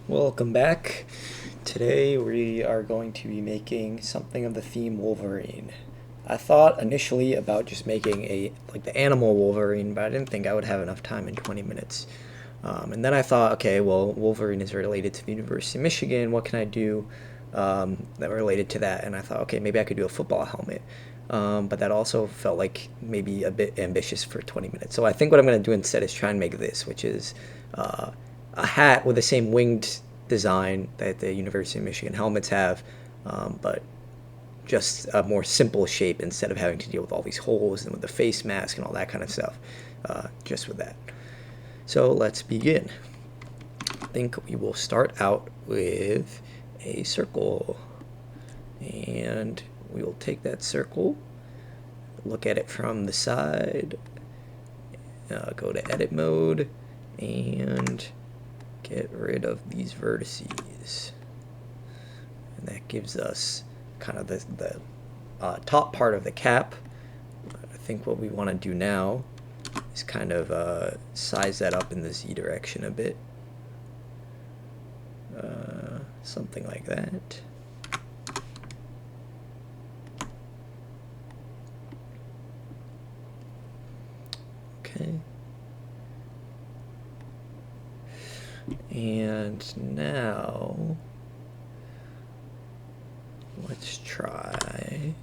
Welcome back. Today we are going to be making something of the theme Wolverine. I thought initially about just making the animal Wolverine, but I didn't think I would have enough time in 20 minutes. And then I thought, okay, well, Wolverine is related to the University of Michigan. What can I do that related to that? And I thought, okay, maybe I could do a football helmet. But that also felt like maybe a bit ambitious for 20 minutes. So I think what I'm going to do instead is try and make this, which is a hat with the same winged design that the University of Michigan helmets have, but just a more simple shape instead of having to deal with all these holes and with the face mask and all that kind of stuff, just with that. So let's begin. I think we will start out with a circle, and we will take that circle, look at it from the side, go to edit mode, and get rid of these vertices. And that gives us kind of the top part of the cap. I think what we want to do now is kind of size that up in the Z direction a bit. Something like that. Okay. And now let's try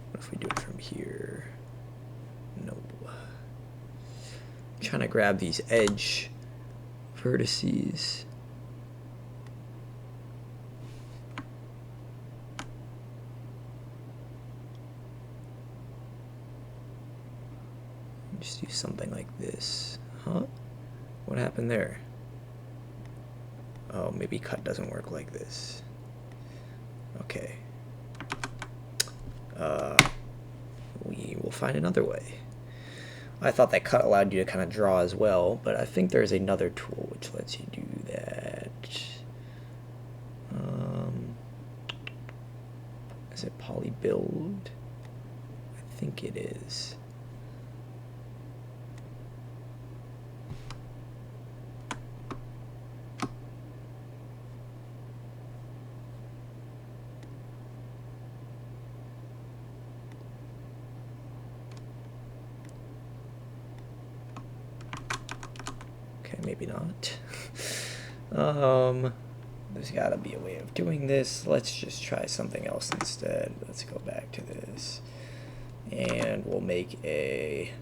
what if we do it from here? No. I'm trying to grab these edge vertices. Just do something like this. Huh? What happened there? Oh, maybe cut doesn't work like this. Okay. We will find another way. I thought that cut allowed you to kind of draw as well, but I think there's another tool which lets you do that. Is it poly build? I think it is. Maybe not. There's got to be a way of doing this. Let's just try something else instead. Let's go back to this. And we'll make a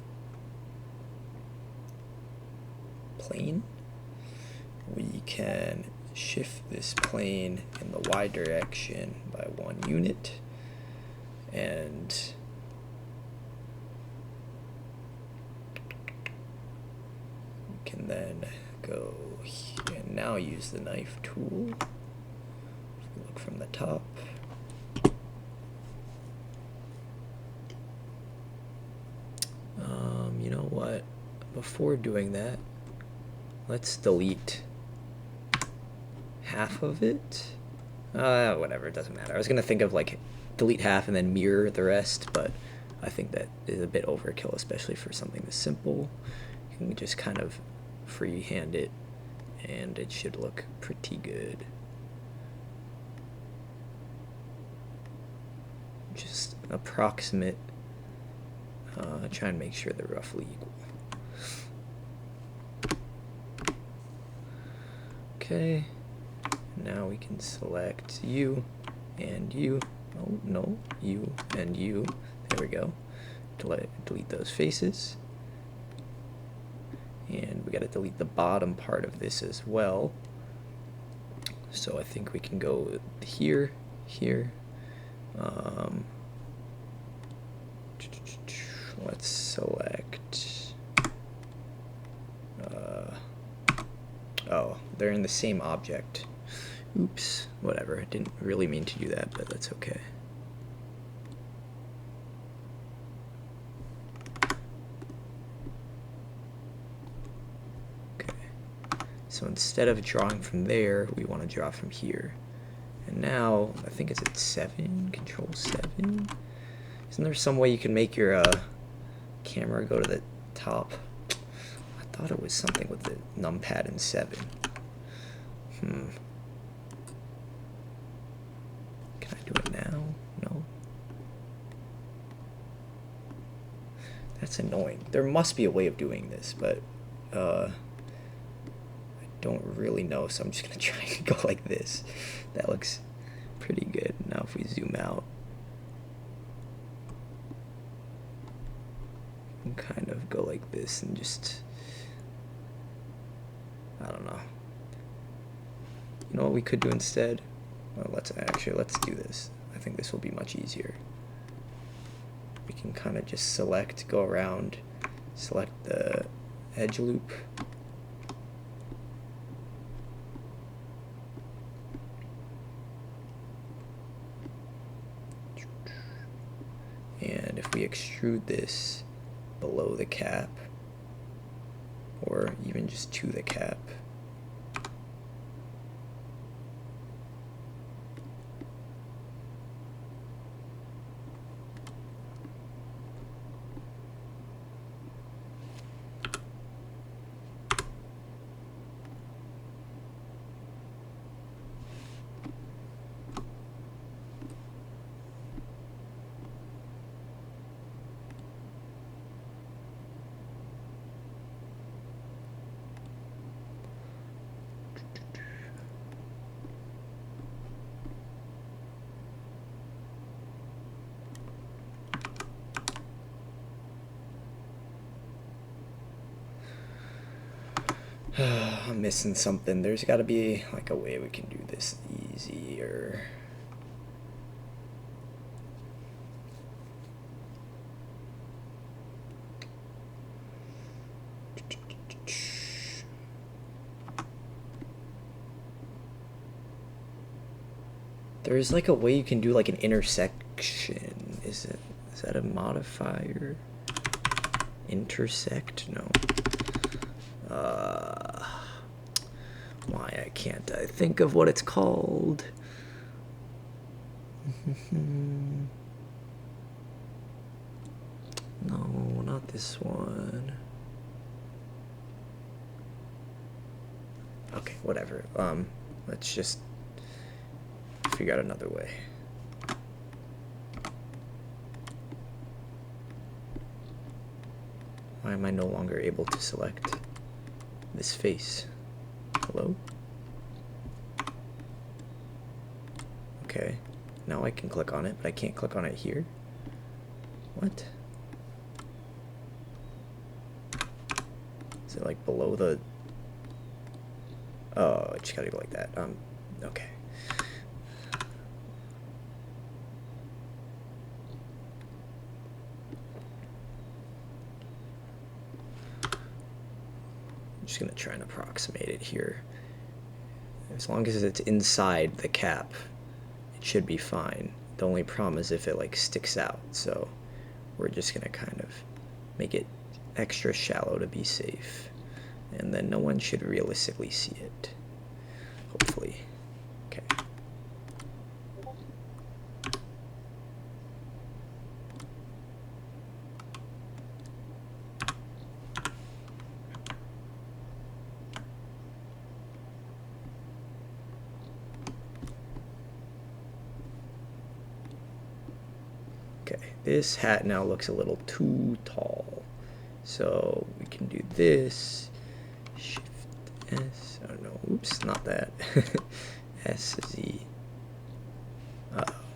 plane. We can shift this plane in the Y direction by 1 unit. And can then go and now use the knife tool. Look from the top. You know what? Before doing that, let's delete half of it. Whatever, it doesn't matter. I was gonna think of like delete half and then mirror the rest, but I think that is a bit overkill, especially for something this simple. You can just kind of freehand it and it should look pretty good. Just approximate, try and make sure they're roughly equal. Okay, now we can select you and you. Oh no, you and you. There we go. Delete those faces. And we got to delete the bottom part of this as well. So I think we can go here, here. Let's select. Oh, they're in the same object. Oops, whatever. I didn't really mean to do that, but that's okay. So instead of drawing from there, we want to draw from here. And now, I think it's at 7, Control 7. Isn't there some way you can make your camera go to the top? What thought it was something with the numpad and 7. Can I do it now? No. That's annoying. There must be a way of doing this, but I don't really know, so I'm just gonna try and go like this. That looks pretty good. Now if we zoom out, we can kind of go like this and just, I don't know. You know what we could do instead? Well, let's do this. I think this will be much easier. We can kind of just select, go around, select the edge loop. And if we extrude this below the cap, or even just to the cap, I'm missing something. There's got to be like a way we can do this easier. There's like a way you can do like an intersection. Is that a modifier? Intersect? No. Why can't I think of what it's called? No, not this one. Okay, whatever. Let's just figure out another way. Why am I no longer able to select this face? Hello? Okay, now I can click on it, but I can't click on it here. What? Is it like below the... Oh, I just gotta go like that. Okay. I'm just gonna try and approximate it here. As long as it's inside the cap, it should be fine. The only problem is if it like sticks out, so we're just gonna kind of make it extra shallow to be safe, and then no one should realistically see it, hopefully. Okay. This hat now looks a little too tall, so we can do this. Shift S. Oh no, oops, not that. S Z.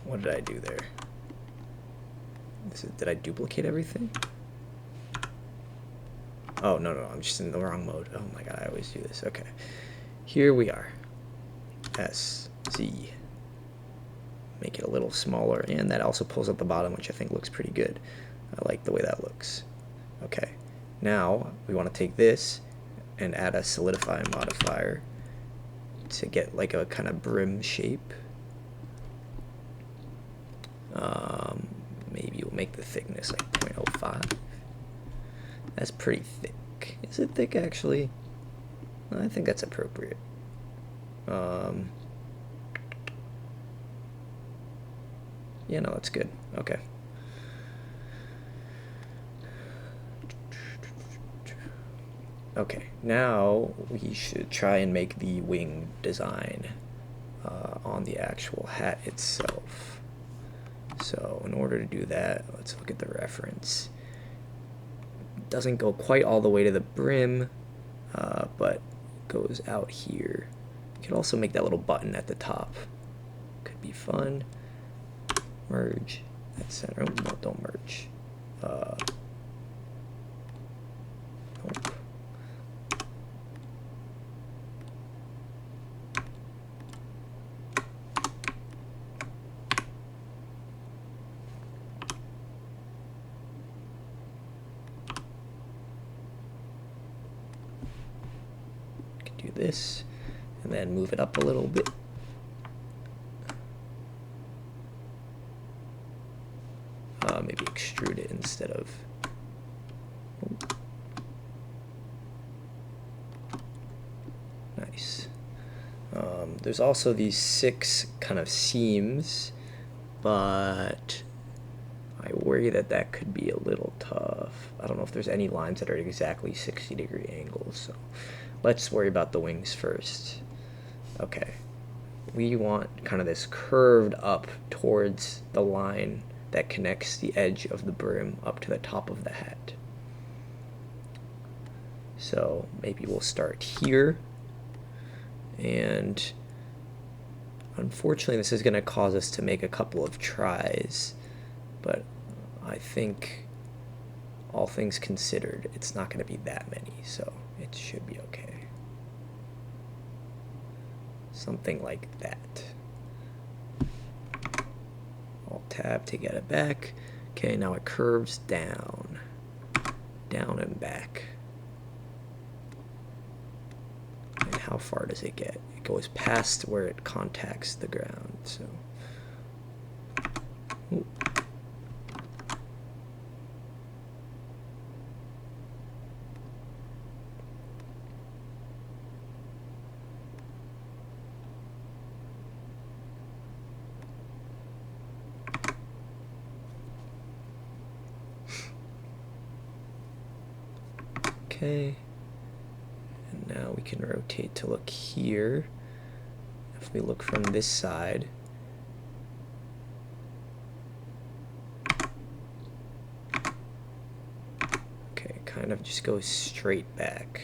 What did I do there? Did I duplicate everything? Oh no, I'm just in the wrong mode. Oh my god, I always do this. Okay, here we are. S Z. Make it a little smaller, and that also pulls up the bottom, which I think looks pretty good. I like the way that looks. Okay, now we want to take this and add a solidify modifier to get like a kind of brim shape. Maybe we'll make the thickness like 0.05. That's pretty thick. Is it thick actually? I think that's appropriate. Yeah, no, that's good. Okay. Okay, now we should try and make the wing design on the actual hat itself. So in order to do that, let's look at the reference. It doesn't go quite all the way to the brim, but goes out here. You could also make that little button at the top. Could be fun. Merge at center. Oh, no, don't merge. Nope. Do this and then move it up a little bit. Maybe extrude it instead of. Nice. There's also these 6 kind of seams, but I worry that that could be a little tough. I don't know if there's any lines that are exactly 60-degree angles, so let's worry about the wings first. Okay, we want kind of this curved up towards the line that connects the edge of the brim up to the top of the hat. So maybe we'll start here, and unfortunately this is going to cause us to make a couple of tries, but I think all things considered it's not going to be that many, so it should be okay. Something like that. Alt-tab to get it back. Okay, now it curves down and back. And how far does it get? It goes past where it contacts the ground, so. Ooh. Okay, and now we can rotate to look here. If we look from this side, okay, kind of just goes straight back.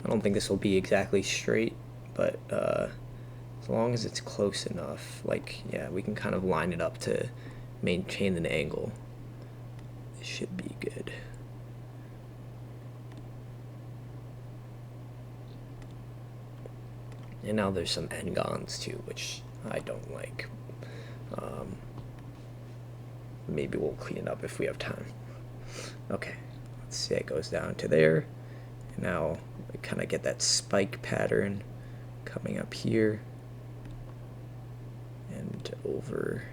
I don't think this will be exactly straight, but as long as it's close enough, like, yeah, we can kind of line it up to maintain an angle. It should be good. And now there's some n-gons too, which I don't like. Maybe we'll clean it up if we have time. Okay, let's see, it goes down to there. And now we kind of get that spike pattern coming up here and over.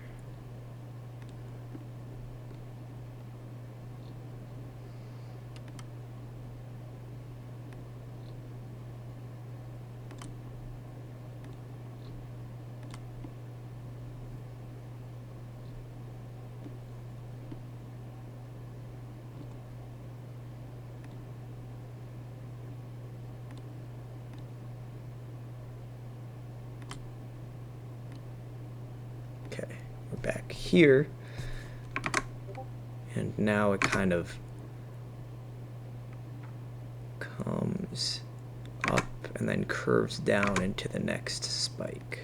Okay, we're back here, and now it kind of comes up and then curves down into the next spike.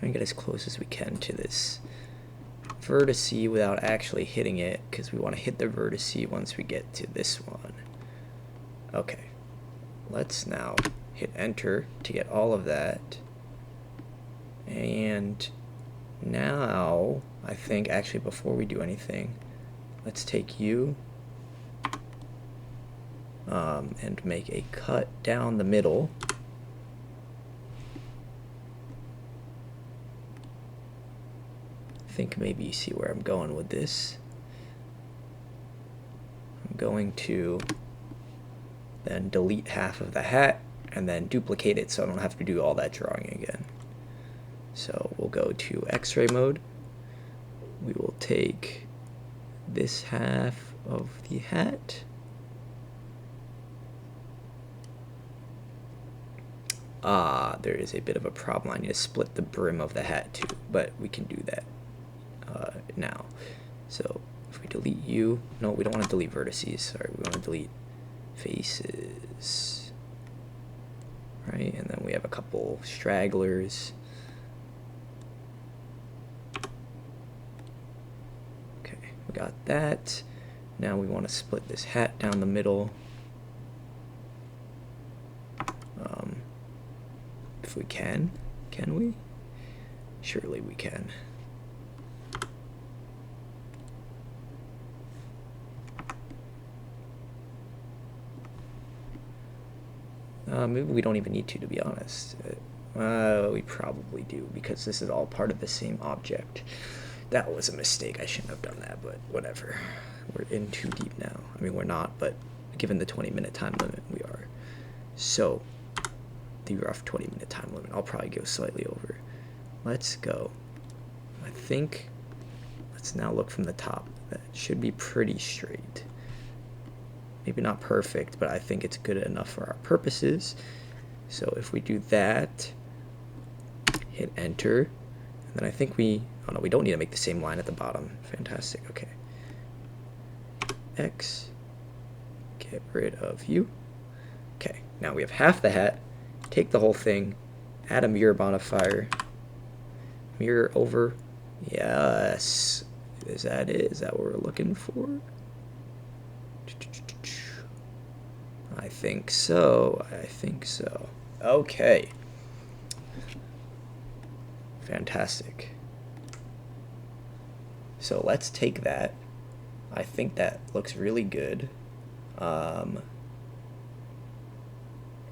Try and get as close as we can to this vertice without actually hitting it, because we want to hit the vertice once we get to this one. Okay, let's now hit enter to get all of that. And now I think actually before we do anything, let's take you and make a cut down the middle. I think maybe you see where I'm going with this. I'm going to then delete half of the hat and then duplicate it so I don't have to do all that drawing again. So we'll go to X-ray mode. We will take this half of the hat. There is a bit of a problem. I need to split the brim of the hat too, but we can do that now. So if we delete you, no, we don't want to delete vertices. Sorry, we want to delete faces, right? And then we have a couple stragglers. Okay, we got that. Now we want to split this hat down the middle. If we can we? Surely we can. Maybe we don't even need to be honest. We probably do, because this is all part of the same object. That was a mistake. I shouldn't have done that, but whatever. We're in too deep now. I mean, we're not, but given the 20-minute time limit, we are. So, the rough 20-minute time limit. I'll probably go slightly over. Let's go. I think, let's now look from the top. That should be pretty straight. Maybe not perfect, but I think it's good enough for our purposes. So if we do that, hit enter, and then I think we, oh no, we don't need to make the same line at the bottom. Fantastic, okay. X, get rid of you. Okay, now we have half the hat. Take the whole thing, add a mirror modifier, mirror over. Yes, is that it? Is that what we're looking for? I think so. I think so. Okay. Fantastic. So let's take that. I think that looks really good.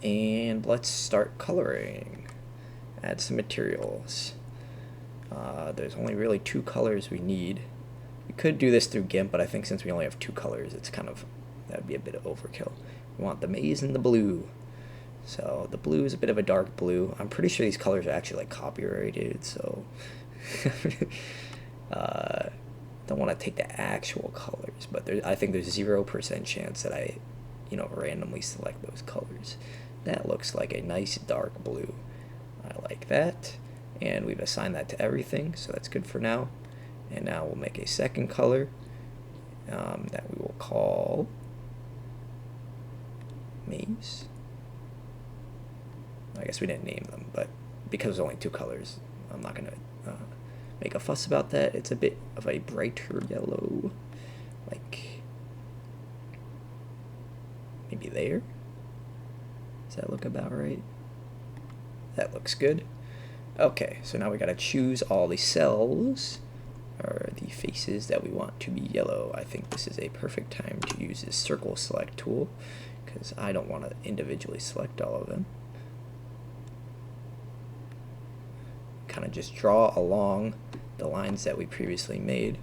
And let's start coloring. Add some materials. There's only really 2 colors we need. We could do this through GIMP, but I think since we only have 2 colors, it's kind of, that'd be a bit of overkill. We want the maize and the blue. So the blue is a bit of a dark blue. I'm pretty sure these colors are actually like copyrighted, so don't want to take the actual colors, but I think there's 0% chance that I, randomly select those colors. That looks like a nice dark blue. I like that, and we've assigned that to everything, so that's good for now. And now we'll make a second color that we will call maize. I guess we didn't name them, but because there's only 2 colors, I'm not going to make a fuss about that. It's a bit of a brighter yellow, like maybe there. Does that look about right? That looks good. Okay, so now we got to choose all the cells, or the faces that we want to be yellow. I think this is a perfect time to use this circle select tool, because I don't want to individually select all of them. Kind of just draw along the lines that we previously made.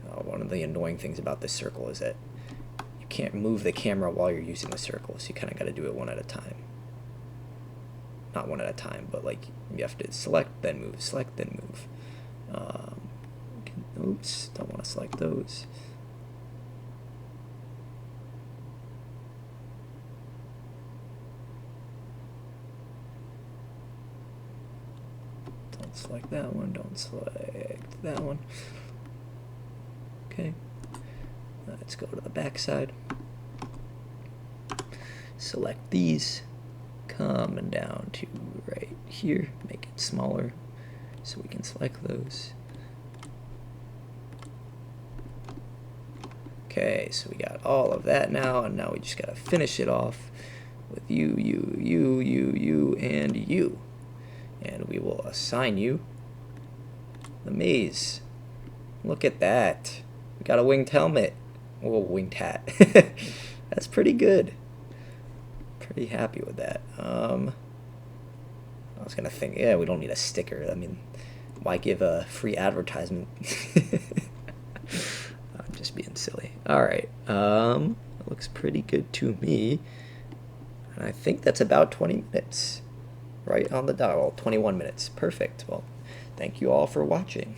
One of the annoying things about this circle is that you can't move the camera while you're using the circle, so you kind of got to do it one at a time. Not one at a time, but like you have to select, then move, select, then move. Oops, don't want to select those. Don't select that one, don't select that one. Okay, let's go to the back side. Select these, come down to right here, make it smaller. So we can select those. Okay, so we got all of that now, and now we just gotta finish it off with you, and you. And we will assign you the maze. Look at that. We got a winged helmet. Oh, winged hat. That's pretty good. Pretty happy with that. I was gonna think, yeah, we don't need a sticker. I mean, why give a free advertisement? I'm just being silly. Alright, it looks pretty good to me. And I think that's about 20 minutes. Right on the dot. Well, 21 minutes. Perfect. Well, thank you all for watching.